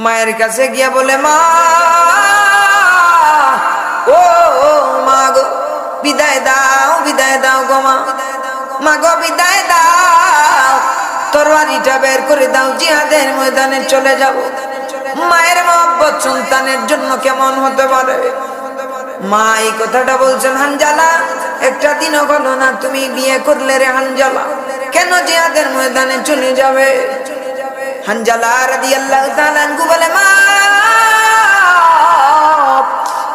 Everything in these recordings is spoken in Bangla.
মায়ের কাছে গিয়া বলে, মা ও মা গো, বিদায় দাও গো মা, মা গো বিদায় দাও, তরবারিটা বের করে দাও, জিহাদের ময়দানে চলে যাব। মায়ের মহব্বত সন্তানের জন্য কেমন হতে পারে? মা এই কথাটা বলছেন, হানজালা একটা দিনও হলো না তুমি বিয়ে করলে রে হানজালা, কেন জিহাদের ময়দানে চলে যাবে? হানজালা রাদিয়াল্লাহু তাআলা আনহু বলে, মা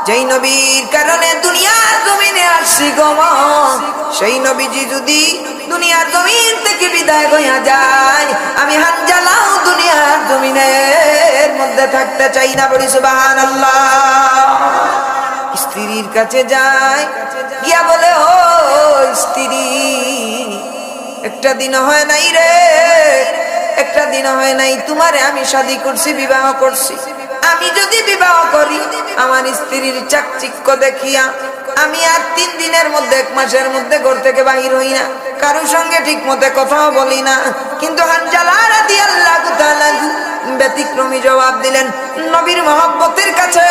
যেই নবীর কারণে দুনিয়ার জমিনে আসছি গো মা, সেই নবীজি যদি দুনিয়ার জমিন থেকে বিদায় হইয়া যায়, আমি হানজালাও দুনিয়ার জমিনের মধ্যে থাকতে চাই না। বলি সুবহানাল্লাহ। স্ত্রীর কাছে যায়, গিয়া বলে, ও স্ত্রী, একটা দিন হয় নাই রে, একটা দিন হয় নাই তোমারে আমি শাদী করছি, বিবাহ করছি। আমি যদি বিবাহ করি, আমার স্ত্রীর চাকচিক্য দেখিয়া আমি আর 3 দিনের মধ্যে 1 মাসের মধ্যে ঘর থেকে বাহির হই না, কারোর সঙ্গে ঠিক মতো কথাও বলি না। কিন্তু হানজালা রাদিয়াল্লাহু তাআলা ব্যতিক্রমী জবাব দিলেন। নবীর মহব্বতের কাছে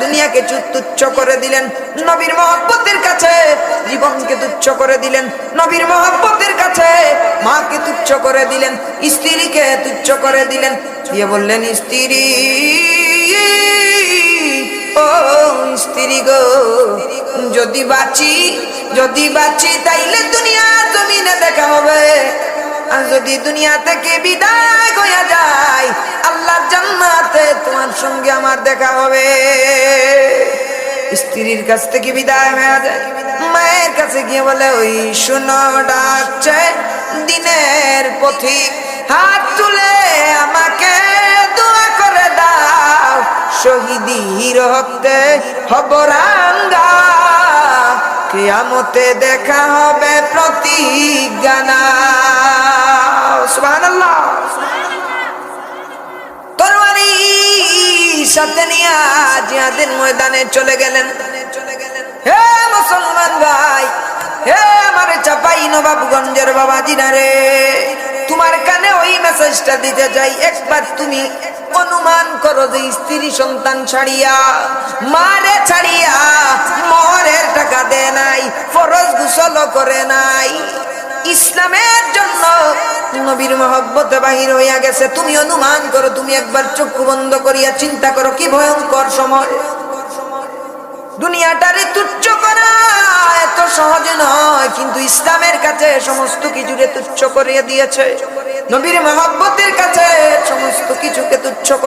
দুনিয়াকে তুচ্ছ করে দিলেন, নবীর মহব্বতের কাছে জীবনকে তুচ্ছ করে দিলেন, নবীর মহব্বতের কাছে মাকে তুচ্ছ করে দিলেন, স্ত্রীকে তুচ্ছ করে দিলেন। দিয়ে বললেন, স্ত্রী, ও স্ত্রী গো, যদি বাঁচি তাইলে দুনিয়া জমিনে দেখা হবে, আর যদি দুনিয়া থেকে বিদায় হইয়া যায়, আল্লাহর জান্নাতে তোমার সঙ্গে আমার দেখা হবে। স্ত্রীর কাছ থেকে বিদায় হয়ে যায়, মায়ের কাছে গিয়ে বলে, ওই শুনো ডাকছে দিনের পথিক, হাত তুলে আমাকে দোয়া করে দাও, শহীদির রক্তে হব রাঙ্গা, কিয়ামতে দেখা হবে প্রতিজ্ঞা নাও। সুবহানাল্লাহ। তরবারি সাথে নিয়ে জিহাদের ময়দানে চলে গেলেন। হে মুসলমান ভাই, হে আমার চাপাই নবাবগঞ্জের বাবাজিরা রে, তোমার কানে ওই মেসেজটা দিতে চাই। একবার তুমি অনুমান করো যে স্ত্রী সন্তান ছাড়িয়া, মারে ছাড়িয়া মোহরের টাকা দেয় নাই, ফরজ গোসল করে নাই, ইসলামের জন্য নবীর মহব্বতে বাহির হইয়া গেছে। তুমি অনুমান করো, তুমি একবার চক্ষু বন্ধ করিয়া চিন্তা করো কি ভয়ঙ্কর সময়। দুনিয়াটারে তুচ্ছ করা এত সহজ নয়, কিন্তু ইসলামের কাছে সমস্ত কিছুকে তুচ্ছ করিয়ে দিয়েছে, নবীর মহব্বতের কাছে সমস্ত কিছুকে তুচ্ছ